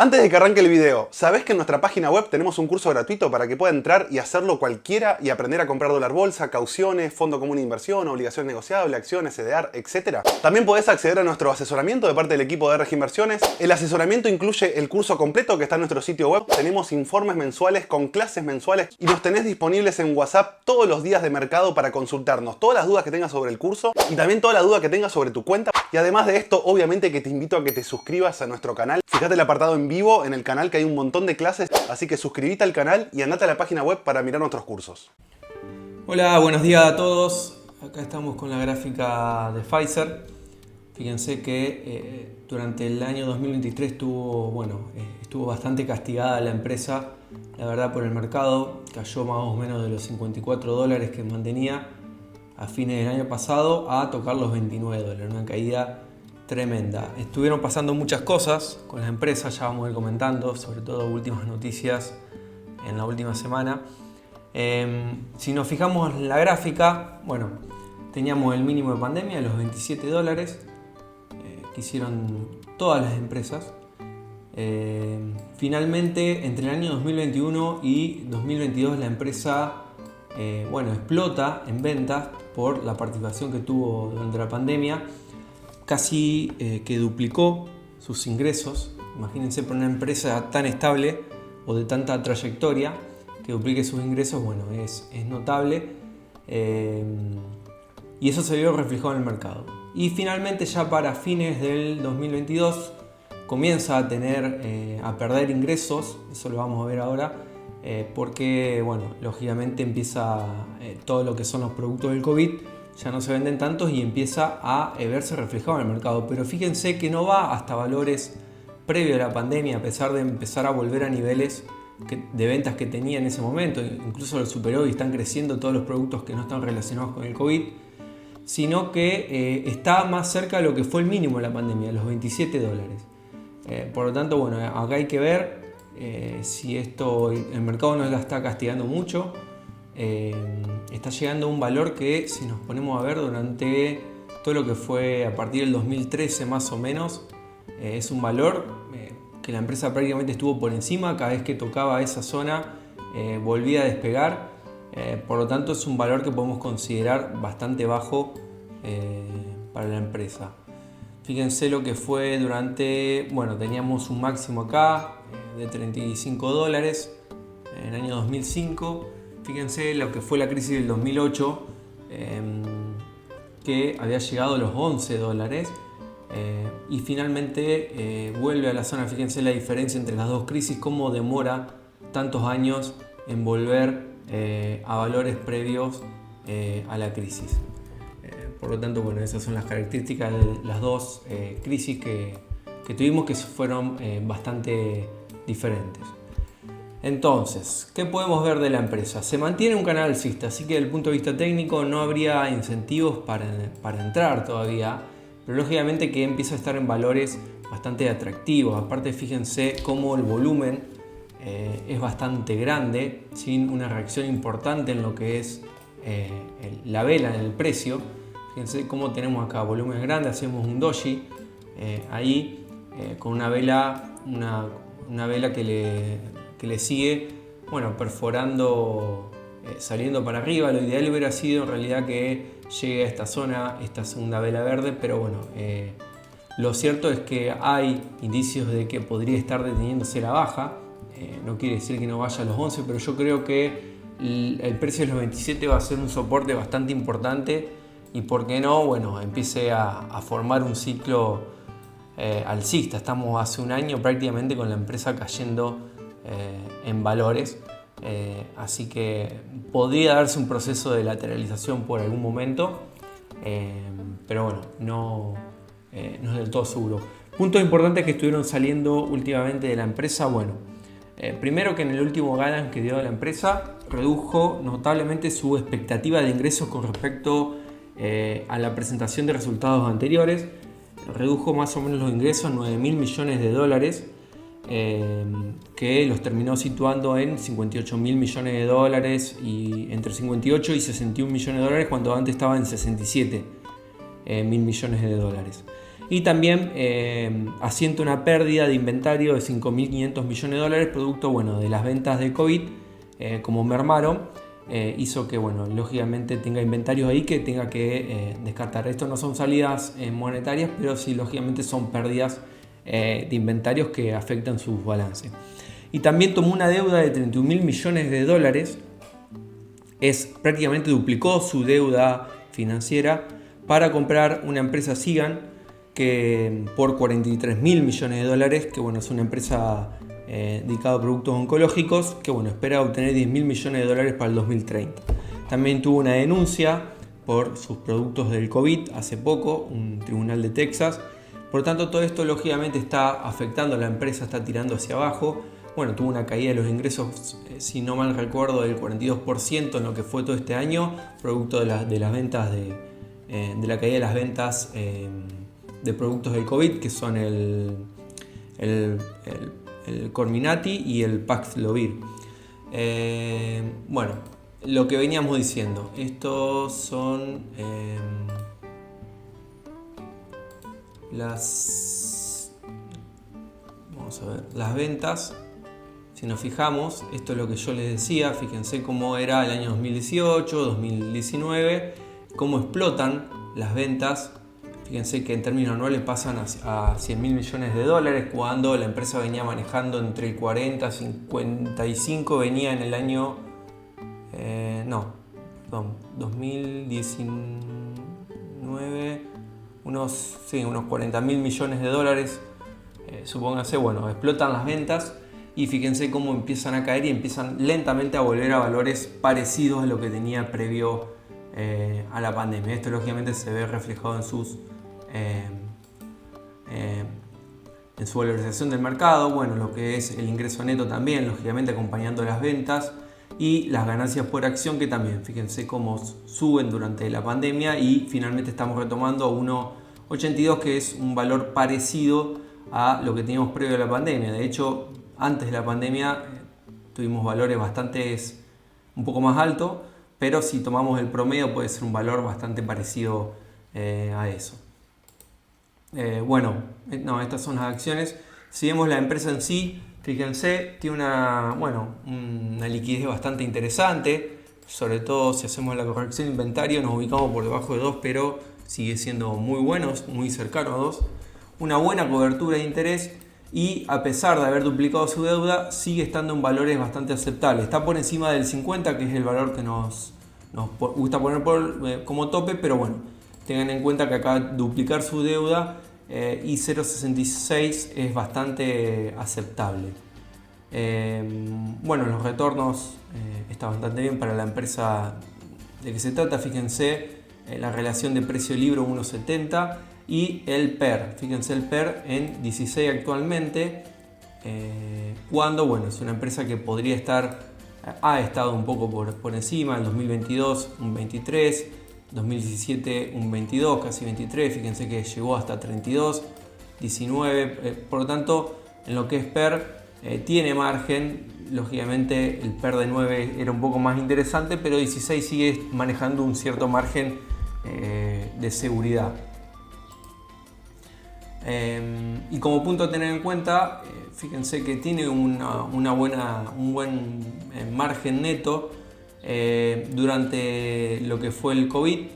Antes de que arranque el video, ¿sabés que en nuestra página web tenemos un curso gratuito para que pueda entrar y hacerlo cualquiera y aprender a comprar dólar bolsa, cauciones, fondo común de inversión, obligación negociable, acciones, CDR, etc.? También podés acceder a nuestro asesoramiento de parte del equipo de RG Inversiones. El asesoramiento incluye el curso completo que está en nuestro sitio web. Tenemos informes mensuales con clases mensuales y nos tenés disponibles en WhatsApp todos los días de mercado para consultarnos todas las dudas que tengas sobre el curso y también toda la duda que tengas sobre tu cuenta. Y además de esto, obviamente que te invito a que te suscribas a nuestro canal. Fíjate el apartado en vivo en el canal que hay un montón de clases, así que suscríbete al canal y andate a la página web para mirar nuestros cursos. Hola, buenos días a todos. Acá estamos con la gráfica de Pfizer. Fíjense que durante el año 2023 estuvo bastante castigada la empresa, la verdad, por el mercado. Cayó más o menos de los 54 dólares que mantenía a fines del año pasado a tocar los 29 dólares, una caída tremenda. Estuvieron pasando muchas cosas con la empresa, ya vamos a ir comentando, sobre todo últimas noticias en la última semana. Si nos fijamos en la gráfica, teníamos el mínimo de pandemia, los 27 dólares, que hicieron todas las empresas. Finalmente, entre el año 2021 y 2022, la empresa explota en ventas por la participación que tuvo durante la pandemia. Casi que duplicó sus ingresos. Imagínense, para una empresa tan estable o de tanta trayectoria, que duplique sus ingresos, es notable. Y eso se vio reflejado en el mercado. Y finalmente, ya para fines del 2022, comienza a perder ingresos. Eso lo vamos a ver ahora, porque lógicamente empieza todo lo que son los productos del COVID. Ya no se venden tantos y empieza a verse reflejado en el mercado. Pero fíjense que no va hasta valores previos a la pandemia, a pesar de empezar a volver a niveles de ventas que tenía en ese momento. Incluso lo superó y están creciendo todos los productos que no están relacionados con el COVID, sino que está más cerca de lo que fue el mínimo de la pandemia, los 27 dólares. Por lo tanto, acá hay que ver si el mercado no la está castigando mucho. Está llegando a un valor que, si nos ponemos a ver durante todo lo que fue a partir del 2013 más o menos, es un valor que la empresa prácticamente estuvo por encima. Cada vez que tocaba esa zona volvía a despegar, por lo tanto es un valor que podemos considerar bastante bajo para la empresa. Fíjense lo que fue teníamos un máximo acá de 35 dólares en el año 2005. Fíjense lo que fue la crisis del 2008, que había llegado a los 11 dólares y finalmente vuelve a la zona. Fíjense la diferencia entre las dos crisis, cómo demora tantos años en volver a valores previos a la crisis. Por lo tanto, esas son las características de las dos crisis que tuvimos, que fueron bastante diferentes. Entonces, ¿qué podemos ver de la empresa? Se mantiene un canal alcista, así que desde el punto de vista técnico no habría incentivos para entrar todavía, pero lógicamente que empieza a estar en valores bastante atractivos. Aparte, fíjense cómo el volumen es bastante grande, sin una reacción importante en lo que es la vela en el precio. Fíjense cómo tenemos acá volúmenes grandes, hacemos un doji ahí con una vela que le sigue, perforando, saliendo para arriba. Lo ideal hubiera sido en realidad que llegue a esta zona, esta segunda vela verde, pero lo cierto es que hay indicios de que podría estar deteniéndose la baja. No quiere decir que no vaya a los 11, pero yo creo que el precio de los 27 va a ser un soporte bastante importante y, ¿por qué no? Empiece a formar un ciclo alcista. Estamos hace un año prácticamente con la empresa cayendo en valores, así que podría darse un proceso de lateralización por algún momento, pero no es del todo seguro. Puntos importantes que estuvieron saliendo últimamente de la empresa. Primero, que en el último guidance que dio la empresa redujo notablemente su expectativa de ingresos con respecto a la presentación de resultados anteriores. Redujo más o menos los ingresos a 9.000 millones de dólares, que los terminó situando en 58.000 millones de dólares, y entre 58 y 61 millones de dólares, cuando antes estaba en 67 mil millones de dólares. Y también asienta una pérdida de inventario de 5.500 millones de dólares, producto de las ventas de COVID, como mermaron, hizo que lógicamente tenga inventarios ahí que tenga que descartar. Esto no son salidas monetarias, pero sí lógicamente son pérdidas de inventarios que afectan sus balances. Y también tomó una deuda de 31.000 millones de dólares, prácticamente duplicó su deuda financiera para comprar una empresa Sigan que por 43.000 millones de dólares, que es una empresa dedicada a productos oncológicos, que espera obtener 10.000 millones de dólares para el 2030. También tuvo una denuncia por sus productos del COVID hace poco, un tribunal de Texas. Por lo tanto, todo esto lógicamente está afectando a la empresa, está tirando hacia abajo. Tuvo una caída de los ingresos, si no mal recuerdo, del 42% en lo que fue todo este año, producto de las ventas de la caída de las ventas de productos del COVID, que son el Comirnaty y el Paxlovid. Lo que veníamos diciendo, estos son las ventas. Si nos fijamos, esto es lo que yo les decía, fíjense cómo era el año 2018, 2019, cómo explotan las ventas. Fíjense que en términos anuales pasan a 100.000 millones de dólares, cuando la empresa venía manejando entre el 40 y 55, venía en el año 2019, unos 40.000 millones de dólares, supóngase. Explotan las ventas y fíjense cómo empiezan a caer y empiezan lentamente a volver a valores parecidos a lo que tenía previo a la pandemia. Esto lógicamente se ve reflejado en su valorización del mercado, lo que es el ingreso neto también, lógicamente acompañando las ventas, y las ganancias por acción, que también, fíjense cómo suben durante la pandemia y finalmente estamos retomando a 1,82, que es un valor parecido a lo que teníamos previo a la pandemia. De hecho, antes de la pandemia tuvimos valores un poco más altos, pero si tomamos el promedio puede ser un valor bastante parecido a eso. Estas son las acciones. Si vemos la empresa en sí, fíjense, tiene una liquidez bastante interesante, sobre todo si hacemos la corrección de inventario, nos ubicamos por debajo de 2, pero sigue siendo muy buenos, muy cercano a 2. Una buena cobertura de interés y, a pesar de haber duplicado su deuda, sigue estando en valores bastante aceptables. Está por encima del 50, que es el valor que nos gusta poner como tope, pero tengan en cuenta que acá duplicar su deuda y 0,66 es bastante aceptable. Los retornos están bastante bien para la empresa de que se trata. Fíjense la relación de precio-libro 1,70 y el PER. Fíjense el PER en 16 actualmente, cuando es una empresa que ha estado un poco por encima. En 2022 un 23, 2017 un 22, casi 23, fíjense que llegó hasta 32, 19, por lo tanto en lo que es PER tiene margen. Lógicamente el PER de 9 era un poco más interesante, pero 16 sigue manejando un cierto margen de seguridad. Y como punto a tener en cuenta, fíjense que tiene un buen margen neto. Durante lo que fue el COVID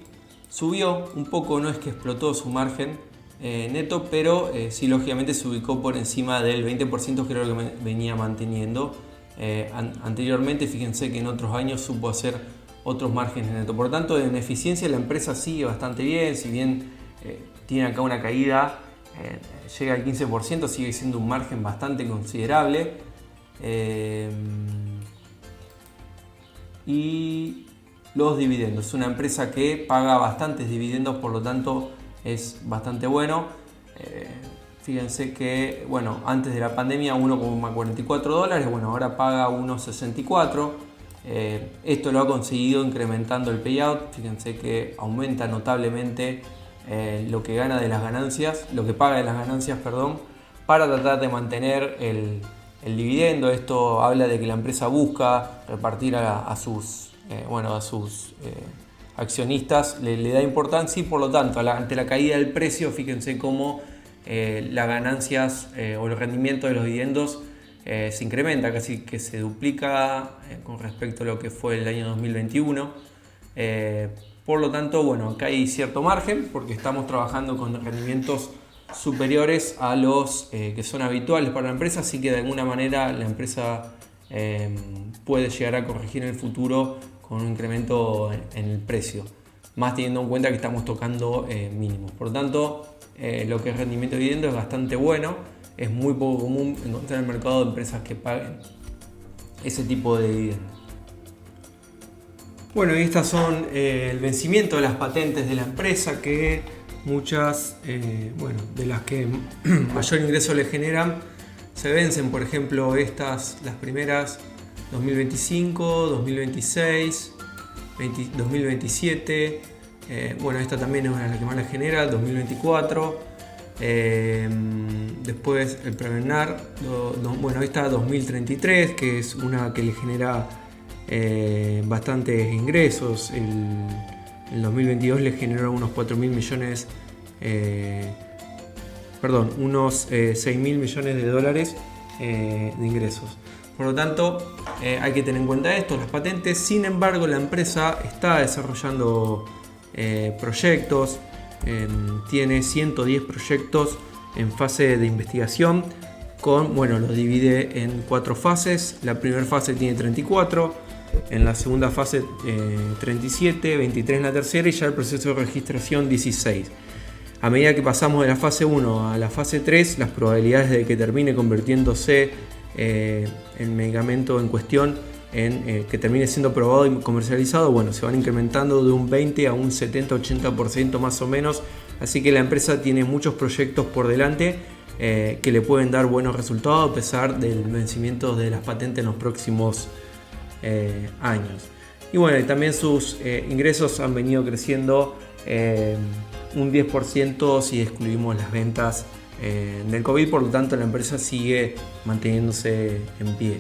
subió un poco, no es que explotó su margen neto, pero sí lógicamente se ubicó por encima del 20%, que era lo que venía manteniendo anteriormente. Fíjense que en otros años supo hacer otros márgenes netos. Por lo tanto, en eficiencia la empresa sigue bastante bien, si bien tiene acá una caída, llega al 15%, sigue siendo un margen bastante considerable. Y los dividendos, es una empresa que paga bastantes dividendos, por lo tanto es bastante bueno. Fíjense que antes de la pandemia 1,44 dólares, ahora paga 1,64. Esto lo ha conseguido incrementando el payout. Fíjense que aumenta notablemente lo que paga de las ganancias, para tratar de mantener el dividendo. Esto habla de que la empresa busca repartir a sus accionistas, le da importancia, y por lo tanto ante la caída del precio, fíjense cómo las ganancias o el rendimiento de los dividendos se incrementa, casi que se duplica con respecto a lo que fue el año 2021. Por lo tanto, bueno, acá hay cierto margen porque estamos trabajando con rendimientos superiores a los que son habituales para la empresa, así que de alguna manera la empresa puede llegar a corregir en el futuro con un incremento en el precio, más teniendo en cuenta que estamos tocando mínimos. Por lo tanto, lo que es rendimiento de dividendo es bastante bueno. Es muy poco común encontrar en el mercado de empresas que paguen ese tipo de dividendos. Bueno, y estas son el vencimiento de las patentes de la empresa, que muchas de las que mayor ingreso le generan se vencen. Por ejemplo, estas, las primeras 2025, 2026, 2027. Esta también es una de las que más le genera, 2024. Después el preliminar, esta 2033, que es una que le genera bastantes ingresos. El 2022 le generó unos 4.000 millones, unos 6.000 millones de dólares de ingresos. Por lo tanto, hay que tener en cuenta esto, las patentes. Sin embargo, la empresa está desarrollando proyectos. Tiene 110 proyectos en fase de investigación, lo divide en 4 fases. La primera fase tiene 34, en la segunda fase 37, 23 en la tercera y ya el proceso de registración 16. A medida que pasamos de la fase 1 a la fase 3, las probabilidades de que termine convirtiéndose el medicamento en cuestión que termine siendo probado y comercializado, se van incrementando de un 20 a un 70-80% más o menos. Así que la empresa tiene muchos proyectos por delante que le pueden dar buenos resultados a pesar del vencimiento de las patentes en los próximos años. Y también sus ingresos han venido creciendo un 10% si excluimos las ventas del COVID. Por lo tanto, la empresa sigue manteniéndose en pie.